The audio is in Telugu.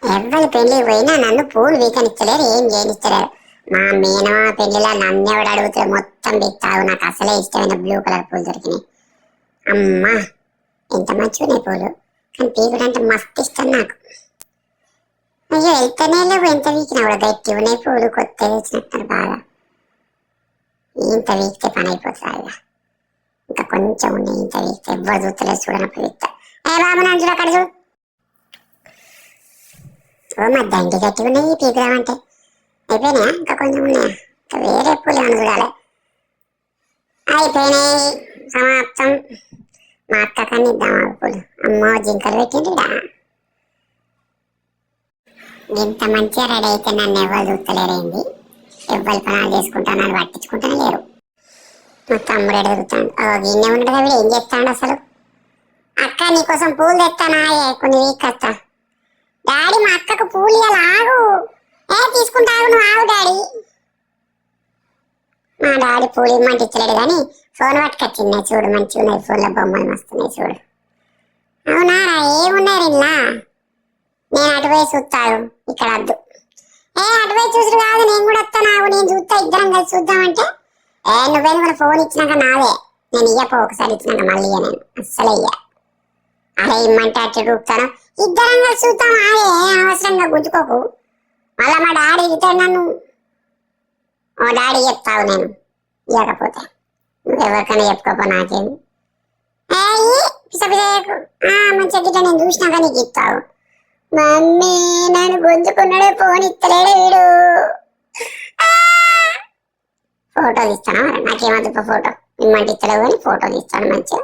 ఎవ్వరి పెళ్లికి పోయినా నన్ను పూలు వీకనిచ్చలేరు, ఏం చేయనిచ్చలేరు. మా మేనమా పెళ్లిలా నన్ను ఎవడు అడుగుతాడు, మొత్తం బిక్తావు. నాకు అసలే ఇష్టమైన బ్లూ కలర్ పూలు దొరికినాయి. అమ్మా ఎంత మంచిగున్నాయి పూలు, కానీ పీకుడు అంటే మస్తు ఇష్టం నాకు. అయ్యో వెళ్తేనే లేవు, ఎంత వీకినా కూడా గట్టి ఉన్నాయి పూలు, కొత్తగా వేసినట్టు బాగా. ఇంత వీక్తే పని అయిపోతుంది. ఇంకా కొంచెం ఉన్నాయి, ఇంత వీక్తే ఎవ్వరు చూస్తలేదు, చూడనప్పుడు వీక్తా. ఏ బాబు నన్ను చూడ, అక్కడ చూడు. ఓ మా దండి గట్టిగా ఉన్నాయి పీకుదామంటే. అయిపోయినాయా? ఇంకా కొంచెం ఉన్నాయా? ఇంకా వేరే పూలు ఏమైనా చూడాలి. అయిపోయినాయి, సమాప్తం. మా అక్క కన్నా ఇద్దాం ఆ పూలు. అమ్మో జింకలు పెట్టిండ్రుడా. ఇంత మంచిగా రెడీ అయితే నన్ను ఎవరు చూస్తలేరేంది? ఎవ్వరి పనాలు చేసుకుంటా, నన్ను పట్టించుకుంటానే లేరు. మా తమ్ముడు ఎడుగుతాడు, గిన్నె ఉండదు, వీడు ఏం చేస్తాడు అసలు. అక్క నీకోసం పూలు తెస్తానా, కొన్ని వీక్ వస్తా. డాడీ మా అక్కకు పూలు ఇవ్వాలి, ఆగు. తీసుకుంటావు, నువ్వు ఆగు డాడీ. మా డాడీ పూలు ఇమ్మంటే ఇచ్చలేడు కానీ ఫోన్ పట్టుకొచ్చింది చూడు, మంచిగా ఉన్నాయి ఫోన్లో బొమ్మలు మస్తున్నాయి చూడు. అవునా, ఏమున్నారు ఇలా? నేను అటువైపు చూస్తాను, ఇక్కడ వద్దు. అటువైపు చూసుడు కాదు, నేను కూడా వస్తాను, నేను చూస్తా, ఇద్దరం కలిసి చూద్దామంటే నువ్వేం కూడా ఫోన్ ఇచ్చినాక నాదే, నేను ఇయ్యపో, ఒకసారి ఇచ్చినాక మళ్ళీ ఇయ్య, నేను అస్సలే ఇయ్య. అరే ఇమ్మంటే అట్టు చూపుతాను, ఇద్దరం కలిసి చూద్దాం, ఆగే అనవసరంగా గుంజుకోకు. మళ్ళా మా డాడీ ఇస్తాడు నన్ను. ఓ డాడీ చెప్తావు, నేను ఇవ్వకపోతే నువ్వెవరికైనా చెప్పుకోపో, నాకేమి. పిస పిసకు మంచిగా గిట్ట నేను చూసినాక నీకు ఇస్తావు. మమ్మీ నన్ను గుంజుకున్నాడే, ఫోన్ ఇస్తలేడు వీడు. ఫోటో తీస్తాను, నాకేమద్దు ఫోటో ఇమ్మంటే ఇస్తలేవు కానీ ఫోటో తీస్తాను మంచిగా.